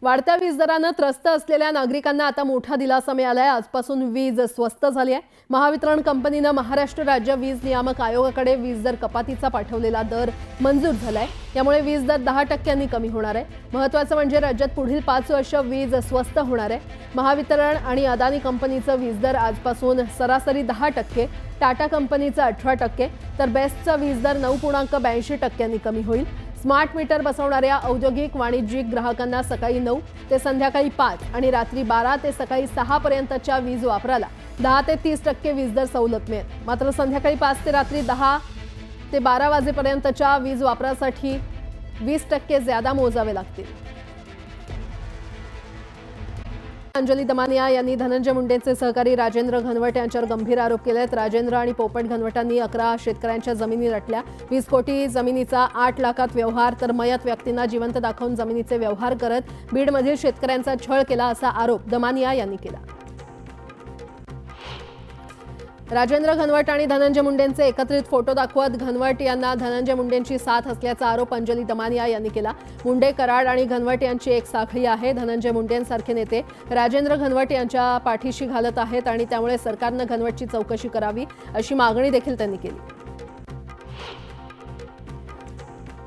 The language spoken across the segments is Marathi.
वाढत्या वीज दरानं त्रस्त असलेल्या नागरिकांना आता मोठा दिलासा मिळाला आहे। आजपासून वीज स्वस्त झाली आहे। महावितरण कंपनीने महाराष्ट्र राज्य वीज नियामक आयोगाकडे वीज दर कपातीचा पाठवलेला दर मंजूर झालाय। यामुळे वीज दर 10% कमी होणार आहे। महत्त्वाचं म्हणजे राज्यात पुढील 5 वर्ष वीज स्वस्त होणार आहे। महावितरण आणि अदानी कंपनीचं वीज दर आजपासून सरासरी 10%, टाटा कंपनीचा 18%, तर बेस्टचा वीज दर 9.82% कमी होईल। स्मार्ट मीटर बसवणाऱ्या औद्योगिक वाणिज्यिक ग्राहकांना सकाळी 9 ते संध्याकाळी 5 आणि रात्री 12 ते सकाळी 6 पर्यंतच्या वीज वापराला 10 ते 30% वीज दर सवलत मिळेल। मात्र संध्याकाळी 5 ते रात्री 10 ते 12 वाजेपर्यंतच्या वीज वापरासाठी 20% ज्यादा मोजावे लागतील। अंजली दमानिया यांनी धनंजय मुंडेंचे सहकारी राजेंद्र घनवट यांच्यावर गंभीर आरोप केले आहेत। राजेंद्र आणि पोपट घनवटांनी 11 शेतकऱ्यांच्या जमिनी लटल्या। 20 कोटी जमिनीचा 8 लाखात व्यवहार, तर मयत व्यक्तींना जिवंत दाखवून जमिनीचे व्यवहार करत बीडमधील शेतकऱ्यांचा छळ केला असा आरोप दमानिया यांनी केला। राजेंद्र घनवट आणि धनंजय मुंडेंचे एकत्रित फोटो दाखवत घनवट यांना धनंजय मुंडेंची साथ असल्याचा आरोप अंजली दमानिया यांनी केला। मुंडे, कराड आणि घनवट यांची एक साखळी आहे। धनंजय मुंडेंसारखे नेते राजेंद्र घनवट यांच्या पाठीशी घालत आहेत आणि त्यामुळे सरकारने घनवटची चौकशी करावी अशी मागणी देखील त्यांनी केली।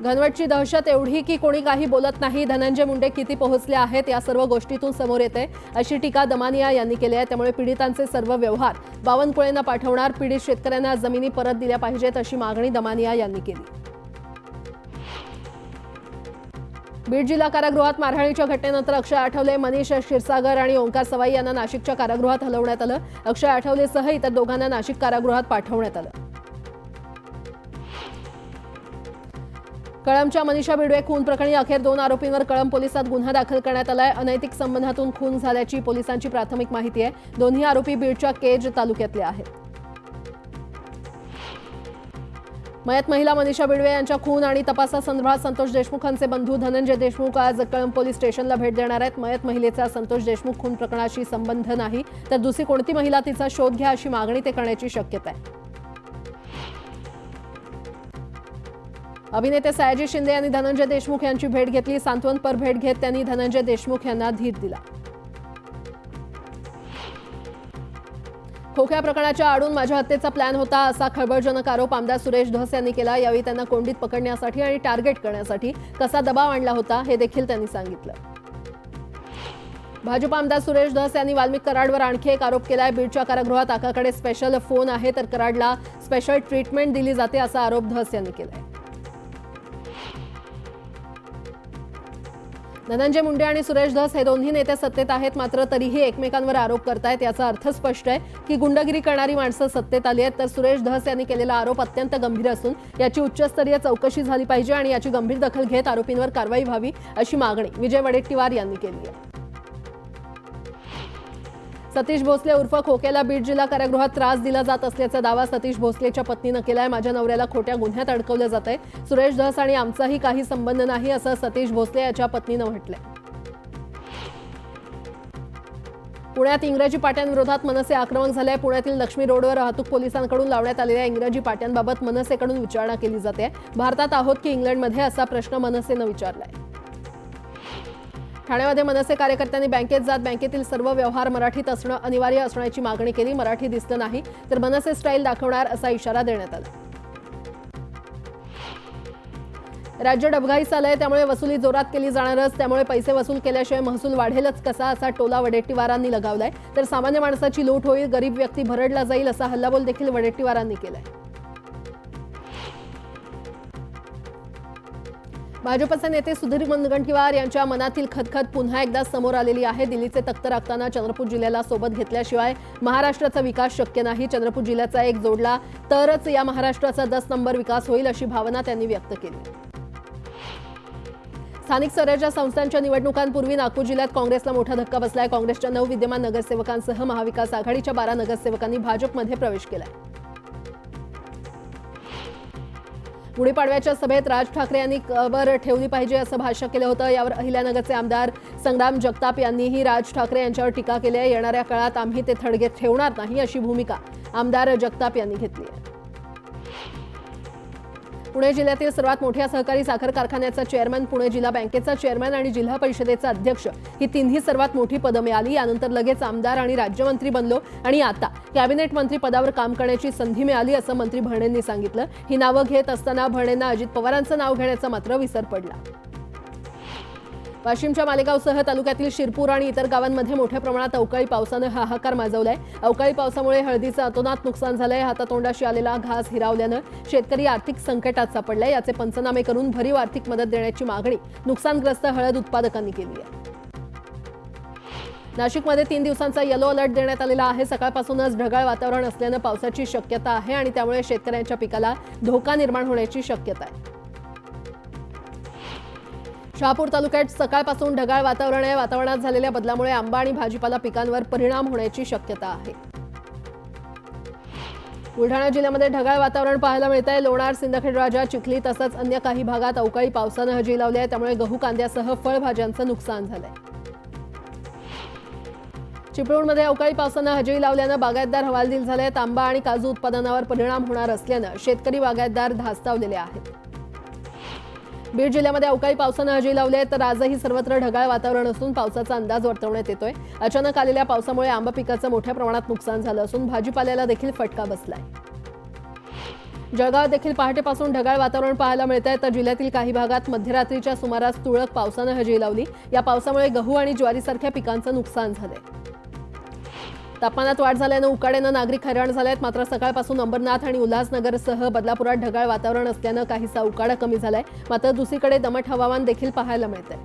घनवटची दहशत एवढी की कोणी काही बोलत नाही। धनंजय मुंडे किती पोहोचले आहेत या सर्व गोष्टीतून समोर येते अशी टीका दमानिया यांनी केली आहे। त्यामुळे पीडितांचे सर्व व्यवहार बावनकुळेंना पाठवणार। पीडित शेतकऱ्यांना जमिनी परत दिल्या पाहिजेत अशी मागणी दमानिया यांनी केली। बीड जिल्हा कारागृहात मारहाणीच्या घटनेनंतर अक्षय आठवले, मनीष क्षीरसागर आणि ओंकार सवाई यांना नाशिकच्या कारागृहात हलवण्यात आलं। अक्षय आठवलेसह इतर दोघांना नाशिक कारागृहात पाठवण्यात आलं। कळंबच्या मनीषा बिडवे खून प्रकरणी अखेर 2 आरोपींवर कळंब पोलिसात गुन्हा दाखल करण्यात आलाय। अनैतिक संबंधातून खून झाल्याची पोलिसांची प्राथमिक माहिती आहे। दोन्ही आरोपी बीडच्या केज तालुक्यातले आहेत। मयत महिला मनीषा बिडवे यांच्या खून आणि तपासासंदर्भात संतोष देशमुखांचे बंधू धनंजय देशमुख आज कळंब पोलीस स्टेशनला भेट देणार आहेत। मयत महिलेचा संतोष देशमुख खून प्रकरणाशी संबंध नाही, तर दुसरी कोणती महिला तिचा शोध घ्या अशी मागणी ते करण्याची शक्यता आहे। अभिनेते सयाजी शिंदे यांनी धनंजय देशमुख यांची भेट घेतली। सांत्वनपर भेट घेत त्यांनी धनंजय देशमुख यांना धीर दिला। खोक्या प्रकरणाच्या आडून माझ्या हत्येचा प्लॅन होता असा खळबळजनक आरोप आमदार सुरेश धस यांनी केला। यावेळी त्यांना कोंडीत पकडण्यासाठी आणि टार्गेट करण्यासाठी कसा दबाव आणला होता हे देखील त्यांनी सांगितलं। भाजप आमदार सुरेश धस यांनी वाल्मिक कराडवर आणखी एक आरोप केलाय। बीडच्या कारागृहात आकाकडे स्पेशल फोन आहे, तर कराडला स्पेशल ट्रीटमेंट दिली जाते असा आरोप धस यांनी केलाय। धनंजय मुंडे आणि सुरेश धस हे दोन्ही नेते सत्तेत आहेत, मात्र तरीही एकमेकांवर आरोप करतायत। याचा अर्थ स्पष्ट आहे की गुंडगिरी करणारी माणसं सत्तेत आली आहेत। तर सुरेश धस यांनी केलेला आरोप अत्यंत गंभीर असून याची उच्चस्तरीय चौकशी झाली पाहिजे आणि याची गंभीर दखल घेत आरोपींवर कारवाई व्हावी अशी मागणी विजय वडेट्टीवार यांनी केली आहे। सतीश भोसले उर्फ खोकेला बीड जिल्हा कारागृहात त्रास दिला जात असल्याचा दावा सतीश भोसलेच्या पत्नीनं केलाय। माझ्या नवऱ्याला खोट्या गुन्ह्यात अडकवलं जातंय। सुरेश धस आणि आमचाही काही संबंध नाही असं सतीश भोसले याच्या पत्नीनं म्हटलंय। पुण्यात इंग्रजी पाट्यांविरोधात मनसे आक्रमक झाले। पुण्यातील लक्ष्मी रोडवर वाहतूक पोलिसांकडून लावण्यात आलेल्या इंग्रजी पाट्यांबाबत मनसेकडून विचारणा केली जाते। भारतात आहोत की इंग्लंडमध्ये असा प्रश्न मनसेनं विचारलाय। ठाण्यामध्ये मनसे कार्यकर्त्यांनी बँकेत जात बँकेतील सर्व व्यवहार मराठीत असणं अनिवार्य असण्याची मागणी केली। मराठी दिसलं नाही तर मनसे स्टाईल दाखवणार असा इशारा देण्यात आला। राज्य डबघाईस आलंय, त्यामुळे वसुली जोरात केली जाणारच। त्यामुळे पैसे वसूल केल्याशिवाय महसूल वाढेलच कसा असा टोला वडेट्टीवारांनी लगावलाय। तर सामान्य माणसाची लूट होईल, गरीब व्यक्ती भरडला जाईल असा हल्लाबोल देखील वडेट्टीवारांनी केलाय। भाजपचे नेते सुधीर मुनगंटीवार यांच्या मनातील खदखद पुन्हा एकदा समोर आलेली आहे। दिल्लीचे तख्त राखताना चंद्रपूर जिल्ह्याला सोबत घेतल्याशिवाय महाराष्ट्राचा विकास शक्य नाही। चंद्रपूर जिल्ह्याचा एक जोडला तरच या महाराष्ट्राचा 10 नंबर विकास होईल अशी भावना त्यांनी व्यक्त केली। स्थानिक स्वराज्य संस्थांच्या निवडणुकांपूर्वी नागपूर जिल्ह्यात काँग्रेसला मोठा धक्का बसलाय। काँग्रेसच्या 9 विद्यमान नगरसेवकांसह महाविकास आघाडीच्या 12 नगरसेवकांनी भाजपमध्ये प्रवेश केलाय। गुढीपाडव्याच्या सभेत राज ठाकरे यांनी कबर ठेवली पाहिजे असं भाष्य केलं होतं। यावर अहिल्यानगरचे आमदार संग्राम जगताप यांनीही राज ठाकरे यांच्यावर टीका केली आहे। येणाऱ्या काळात आम्ही ते थडगे ठेवणार नाही अशी भूमिका आमदार जगताप यांनी घेतली आहे। पुणे जिल्ह्यातील सर्वात मोठ्या सहकारी साखर कारखान्याचा चेअरमन, पुणे जिल्हा बँकेचा चेअरमन आणि जिल्हा परिषदेचा अध्यक्ष ही तिन्ही सर्वात मोठी पदं मिळाली. यानंतर लगेच आमदार आणि राज्यमंत्री बनलो आणि आता कॅबिनेट मंत्री पदावर काम करण्याची संधी मिळाली, असं मंत्री भरणेंनी सांगितलं. ही नावं घेत असताना भरणेंना अजित पवारांचं नाव घेण्याचा मात्र विसर पडला. वाशिमच्या मालेगावसह तालुक्यातील शिरपूर आणि इतर गावांमध्ये मोठ्या प्रमाणात अवकाळी पावसानं हाहाकार माजवलाय. अवकाळी पावसामुळे हळदीचं अतोनात नुकसान झालंय. हातातोंडाशी आलेला घास हिरावल्यानं शेतकरी आर्थिक संकटात सापडलाय. याचे पंचनामे करून भरीव आर्थिक मदत देण्याची मागणी नुकसानग्रस्त हळद उत्पादकांनी केली आहे. नाशिकमध्ये 3 दिवसांचा येलो अलर्ट देण्यात आलेला आहे. सकाळपासूनच ढगाळ वातावरण असल्यानं पावसाची शक्यता आहे आणि त्यामुळे शेतकऱ्यांच्या पिकाला धोका निर्माण होण्याची शक्यता आहे. शहापूर तालुक्यात सकाळपासून ढगाळ वातावरण आहे. वातावरणात झालेल्या बदलामुळे आंबा आणि भाजीपाला पिकांवर परिणाम होण्याची शक्यता आहे. बुलढाणा जिल्ह्यामध्ये ढगाळ वातावरण पाहायला मिळत आहे. लोणार, सिंदखेड राजा, चिखली तसंच अन्य काही भागात अवकाळी पावसानं हजेरी लावली आहे. त्यामुळे गहू, कांद्यासह फळभाज्यांचं नुकसान झालंय. चिपळूणमध्ये अवकाळी पावसानं हजेरी लावल्यानं बागायतदार हवालदिल झाले आहेत. आंबा आणि काजू उत्पादनावर परिणाम होणार असल्यानं शेतकरी बागायतदार धास्तावलेले आहेत. बीड जिल्ह्यामध्ये अवकाळी पावसानं हजेरी लावली आहे, तर आजही सर्वत्र ढगाळ वातावरण असून पावसाचा अंदाज वर्तवण्यात येतोय. अचानक आलेल्या पावसामुळे आंबा पिकाचं मोठ्या प्रमाणात नुकसान झालं असून भाजीपाल्याला देखील फटका बसलाय. जळगावात देखील पहाटेपासून ढगाळ वातावरण पाहायला मिळत आहे, तर जिल्ह्यातील काही भागात मध्यरात्रीच्या सुमारास तुरळक पावसानं हजेरी लावली. या पावसामुळे गहू आणि ज्वारीसारख्या पिकांचं नुकसान झालंय. तापमानात वाढ झाल्यानं उकाड्यानं नागरिक हैराण झाले आहेत. मात्र सकाळपासून अंबरनाथ आणि उल्हासनगरसह बदलापुरात ढगाळ वातावरण असल्यानं काहीसा उकाडा कमी झालाय. मात्र दुसरीकडे दमट हवामान देखील पाहायला मिळतंय.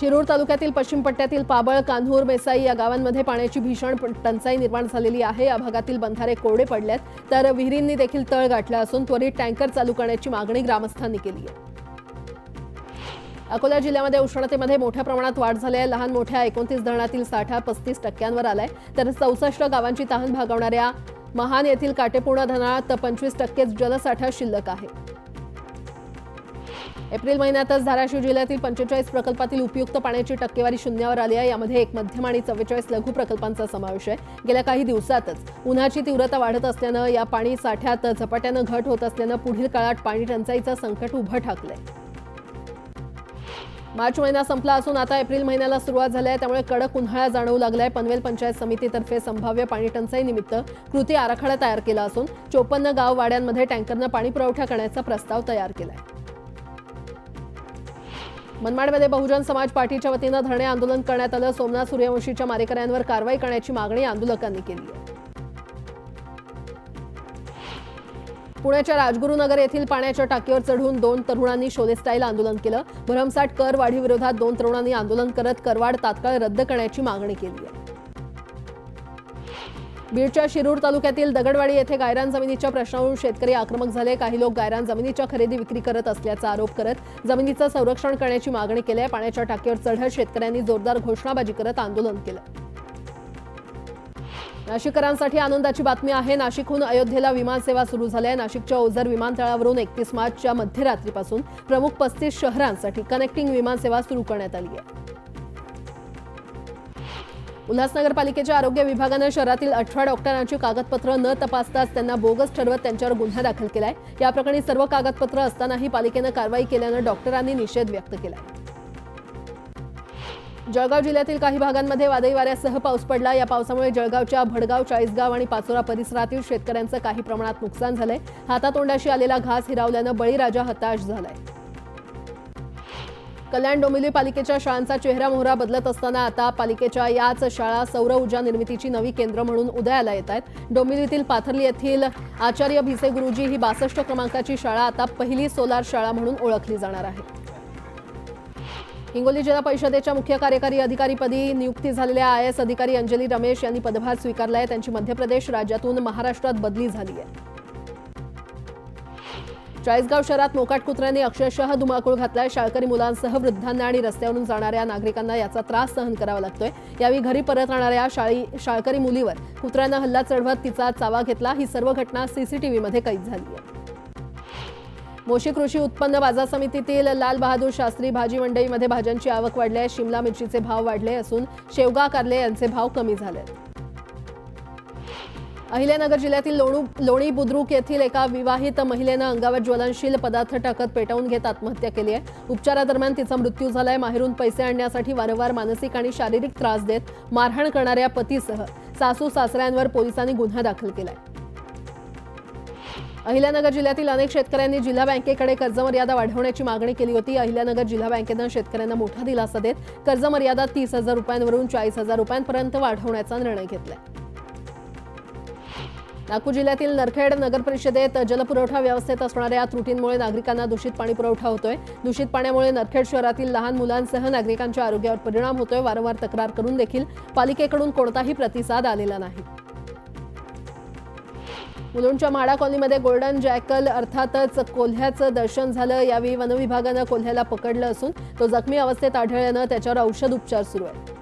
शिरूर तालुक्यातील पश्चिम पट्ट्यातील पाबळ, कान्हूर, मेसाई या गावांमध्ये पाण्याची भीषण टंचाई निर्माण झालेली आहे. या भागातील बंधारे कोरडे पडलेत, तर विहिरींनी देखील तळ गाठला असून त्वरित टँकर चालू करण्याची मागणी ग्रामस्थांनी केली आहे. अकोला जिल्ह्यामध्ये उष्णतेमध्ये मोठ्या प्रमाणात वाढ झाली आहे. लहान मोठ्या 29 धरणातील साठा 35% आलाय, तर 64 गावांची तहान भागवणाऱ्या महान येथील काटेपूर्ण धरणात 25% जलसाठा शिल्लक आहे. एप्रिल महिन्यातच धाराशिव जिल्ह्यातील 45 प्रकल्पातील उपयुक्त पाण्याची टक्केवारी शून्यावर आली आहे. यामध्ये एक मध्यम आणि 44 लघु प्रकल्पांचा समावेश आहे. गेल्या काही दिवसातच उन्हाची तीव्रता वाढत असल्यानं या पाणी साठ्यात झपाट्यानं घट होत असल्यानं पुढील काळात पाणी टंचाईचं संकट उभं ठाकलंय. मार्च महिना संपला असून आता एप्रिल महिन्याला सुरुवात झाली आहे. त्यामुळे कडक उन्हाळा जाणवू लागलाय. पनवेल पंचायत समितीतर्फे संभाव्य पाणी टंचाई निमित्त कृती आराखडा तयार केला असून 54 गाव वाड्यांमध्ये टँकरनं पाणी पुरवठा करण्याचा प्रस्ताव तयार केलाय. मनमाडमध्ये बहुजन समाज पार्टीच्या वतीनं धरणे आंदोलन करण्यात आलं. सोमनाथ सूर्यवंशीच्या मारेकऱ्यांवर कारवाई करण्याची मागणी आंदोलकांनी केली आहे. पुण्याच्या राजगुरुनगर येथील पाण्याच्या टाकीवर चढून 2 तरुणांनी शोले स्टाईल आंदोलन केलं. भरमसाठ कर वाढीविरोधात 2 तरुणांनी आंदोलन करत करवाढ तात्काळ रद्द करण्याची मागणी केली आहे. बीडच्या शिरूर तालुक्यातील दगडवाडी येथे गायरान जमिनीच्या प्रश्नावरून शेतकरी आक्रमक झाले. काही लोक गायरान जमिनीच्या खरेदी विक्री करत असल्याचा आरोप करत जमिनीचं संरक्षण करण्याची मागणी केली आहे. पाण्याच्या टाकीवर चढत शेतकऱ्यांनी जोरदार घोषणाबाजी करत आंदोलन केलं. नाशिककरांसाठी आनंदाची बातमी आहे. नाशिकहून अयोध्येला विमानसेवा सुरू झाली आहे. नाशिकच्या ओझर विमानतळावरून 31 मार्चच्या मध्यरात्रीपासून प्रमुख 35 शहरांसाठी कनेक्टिंग विमानसेवा सुरू करण्यात आली आहे. उल्हासनगर पालिकेच्या आरोग्य विभागानं शहरातील 18 डॉक्टरांची कागदपत्र न तपासताच त्यांना बोगस ठरवत त्यांच्यावर गुन्हा दाखल केलाय. या प्रकरणी सर्व कागदपत्र असतानाही पालिकेनं कारवाई केल्यानं डॉक्टरांनी निषेध व्यक्त केलाय. जळगाव जिल्ह्यातील काही भागांमध्ये वादळी वाऱ्यासह पाऊस पडला. या पावसामुळे जळगावच्या भडगाव, चाळीसगाव आणि पाचोरा परिसरातील शेतकऱ्यांचं काही प्रमाणात नुकसान झालंय. हातातोंडाशी आलेला घास हिरावल्यानं बळीराजा हताश झालाय. कल्याण डोंबिवली पालिकेच्या शाळांचा चेहरा मोहरा बदलत असताना आता पालिकेच्या याच शाळा सौर ऊर्जा निर्मितीची नवी केंद्र म्हणून उदयाला येत आहेत. डोंबिवलीतील पाथर्ली येथील आचार्य भिसे गुरुजी ही 62 क्रमांकाची शाळा आता पहिली सोलार शाळा म्हणून ओळखली जाणार आहे. हिंगोली जिल्हा परिषदेच्या मुख्य कार्यकारी अधिकारीपदी नियुक्ती झालेल्या IAS अधिकारी अंजली रमेश यांनी पदभार स्वीकारला आहे. त्यांची मध्य प्रदेश राज्यातून महाराष्ट्रात बदली झाली आहे. चाळीसगाव शहरात मोकाट कुत्र्यांनी अक्षरशः धुमाकूळ घातलाय. शाळकरी मुलांसह वृद्धांना आणि रस्त्यावरून जाणाऱ्या नागरिकांना याचा त्रास सहन करावा लागतोय. यावेळी घरी परत राहणाऱ्या शाळकरी मुलीवर कुत्र्यानं हल्ला चढवत तिचा चावा घेतला. ही सर्व घटना CCTV मध्ये कैद झाली आहे. मोशी कृषी उत्पन्न बाजार समितीतील लाल बहादूर शास्त्री भाजी मंडईमध्ये भाज्यांची आवक वाढली आहे. शिमला मिरचीचे भाव वाढले असून शेवगा कारले यांचे भाव कमी झाले. अहिल्यानगर जिल्ह्यातील लोणी बुद्रुक येथील एका विवाहित महिलेनं अंगावर ज्वलनशील पदार्थ टाकत पेटवून घेत आत्महत्या केली आहे. उपचारादरम्यान तिचा मृत्यू झालाय. माहेरून पैसे आणण्यासाठी वारंवार मानसिक आणि शारीरिक त्रास देत मारहाण करणाऱ्या पतीसह सासू सासऱ्यांवर पोलिसांनी गुन्हा दाखल केलाय. अहिल्यानगर जिल्ह्यातील अनेक शेतकऱ्यांनी जिल्हा बँकेकडे कर्जमर्यादा वाढवण्याची मागणी केली होती. अहिल्यानगर जिल्हा बँकेनं शेतकऱ्यांना मोठा दिलासा देत कर्जमर्यादा 30,000 रुपयांवरून 40,000 रुपयांपर्यंत वाढवण्याचा निर्णय घेतलाय. नागपूर जिल्ह्यातील नरखेड नगर परिषदेत जलपुरवठा व्यवस्थेत असणाऱ्या त्रुटींमुळे नागरिकांना दूषित पाणी पुरवठा होतोय. दूषित पाण्यामुळे नरखेड शहरातील लहान मुलांसह नागरिकांच्या आरोग्यावर परिणाम होतोय. वारंवार तक्रार करून देखील पालिकेकडून कोणताही प्रतिसाद आलेला नाही. मुलुंडच्या म्हाडा कॉलनीमध्ये गोल्डन जॅकल अर्थातच कोल्ह्याचं दर्शन झालं. यावेळी वनविभागानं कोल्ह्याला पकडलं असून तो जखमी अवस्थेत आढळल्यानं त्याच्यावर औषध उपचार सुरू आहेत.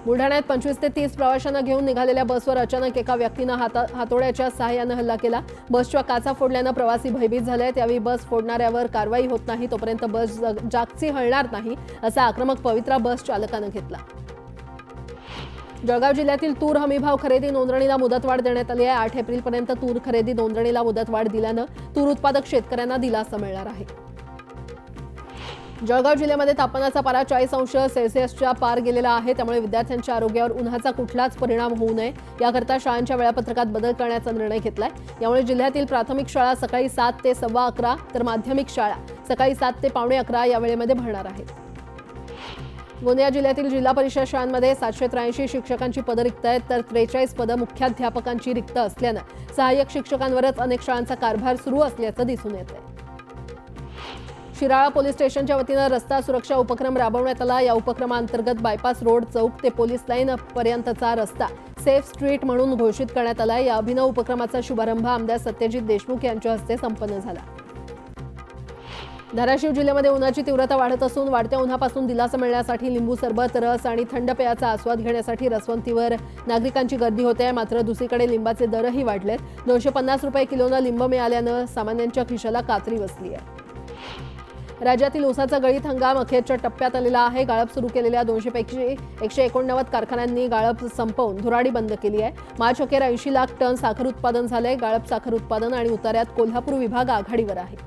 बुलढाण्यात 25 ते 30 प्रवाशांना घेऊन निघालेल्या बसवर अचानक एका व्यक्तीनं हातोड्याच्या सहाय्यानं हल्ला केला. बसच्या काचा फोडल्यानं प्रवासी भयभीत झाले. त्यावेळी बस फोडणाऱ्यावर कारवाई होत नाही तोपर्यंत बस जागची हलणार नाही असा आक्रमक पवित्रा बस चालकानं घेतला. जळगाव जिल्ह्यातील तूर हमीभाव खरेदी नोंदणीला मुदतवाढ देण्यात आली आहे. 8 एप्रिलपर्यंत तूर खरेदी नोंदणीला मुदतवाढ दिल्यानं तूर उत्पादक शेतकऱ्यांना दिलासा मिळणार आहे. जळगाव जिल्ह्यामध्ये तापमानाचा पारा 40 अंश सेल्सिअसच्या पार गेलेला आहे. त्यामुळे विद्यार्थ्यांच्या आरोग्यावर उन्हाचा कुठलाच परिणाम होऊ नये याकरता शाळांच्या वेळापत्रकात बदल करण्याचा निर्णय घेतलाय. यामुळे जिल्ह्यातील प्राथमिक शाळा सकाळी 7 ते 11:15 तर माध्यमिक शाळा सकाळी 7 ते 11:15 या वेळेमध्ये भरणार आहेत. गोंदिया जिल्ह्यातील जिल्हा परिषद शाळांमध्ये 783 शिक्षकांची पदं रिक्त आहेत तर 43 पदं मुख्याध्यापकांची रिक्त असल्यानं सहाय्यक शिक्षकांवरच अनेक शाळांचा कारभार सुरू असल्याचं दिसून येतंय. शिराळा पोलीस स्टेशनच्या वतीनं रस्ता सुरक्षा उपक्रम राबवण्यात आला. या उपक्रमांतर्गत बायपास रोड चौक ते पोलीस लाईन पर्यंतचा रस्ता सेफ स्ट्रीट म्हणून घोषित करण्यात आला. या अभिनव उपक्रमाचा शुभारंभ आमदार सत्यजित देशमुख यांच्या हस्ते संपन्न झाला. धाराशिव जिल्ह्यामध्ये उन्हाची तीव्रता वाढत असून वाढत्या उन्हापासून दिलासा मिळण्यासाठी लिंबू सरबत, रस आणि थंड पेयाचा आस्वाद घेण्यासाठी रसवंतीवर नागरिकांची गर्दी होते. मात्र दुसरीकडे लिंबाचे दरही वाढलेत. 250 रुपये किलोनं लिंब मिळाल्यानं सामान्यांच्या खिशाला कात्री बसली आहे. राज्यातील ऊसाचा गळीत हंगाम अखेरच्या टप्प्यात आलेला आहे. गाळप सुरू केलेल्या 200 पैकी 189 कारखान्यांनी गाळप संपवून धुराडी बंद केली आहे. मार्च अखेर 80 लाख टन साखर उत्पादन झालंय. गाळप साखर उत्पादन आणि उतार्यात कोल्हापूर विभाग आघाडीवर आहे.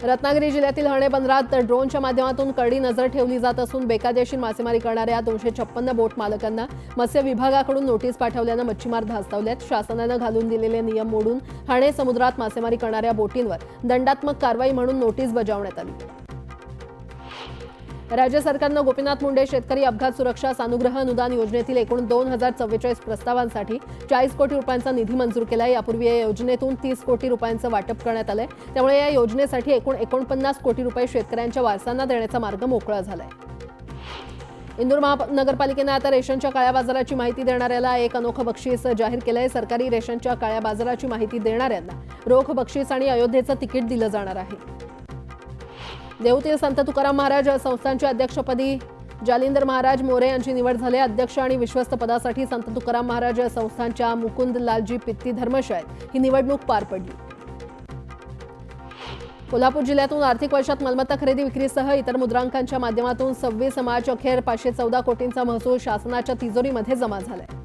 रत्नागिरी जिल्ह्यातील हर्णे बंदरात ड्रोनच्या माध्यमातून करडी नजर ठेवली जात असून बेकायदेशीर मासेमारी करणाऱ्या 256 बोट मालकांना मत्स्य विभागाकडून नोटीस पाठवल्यानं मच्छीमार धास्तावल्यात. शासनानं घालून दिलेले नियम मोडून हर्णे समुद्रात मासेमारी करणाऱ्या बोटींवर दंडात्मक कारवाई म्हणून नोटीस बजावण्यात आली. राज्य सरकारनं गोपीनाथ मुंडे शेतकरी अपघात सुरक्षा सानुग्रह अनुदान योजनेतील एकूण 2044 प्रस्तावांसाठी 40 कोटी रुपयांचा निधी मंजूर केला. यापूर्वी या योजनेतून 30 कोटी रुपयांचं वाटप करण्यात आलंय. त्यामुळे या योजनेसाठी एकूण 49 कोटी रुपये शेतकऱ्यांच्या वारसांना देण्याचा मार्ग मोकळा झालाय. इंदूर महानगरपालिकेनं आता रेशनच्या काळ्या बाजाराची माहिती देणाऱ्याला एक अनोखं बक्षीस जाहीर केलंय. सरकारी रेशनच्या काळ्या बाजाराची माहिती देणाऱ्यांना रोख बक्षीस आणि अयोध्येचं तिकीट दिलं जाणार आहे. देहूतील संत तुकाराम महाराज संस्थानच्या अध्यक्षपदी जालिंदर महाराज मोरे यांची निवड झाली. अध्यक्ष आणि विश्वस्त पदासाठी संत तुकाराम महाराज संस्थानच्या मुकुंद लालजी पित्ती धर्मशाळेत ही निवडणूक पार पडली. कोल्हापूर जिल्ह्यातून आर्थिक वर्षात मालमत्ता खरेदी विक्रीसह इतर मुद्रांकांच्या माध्यमातून 26 मार्च अखेर 514 कोटींचा महसूल शासनाच्या तिजोरीमध्ये जमा झालाय.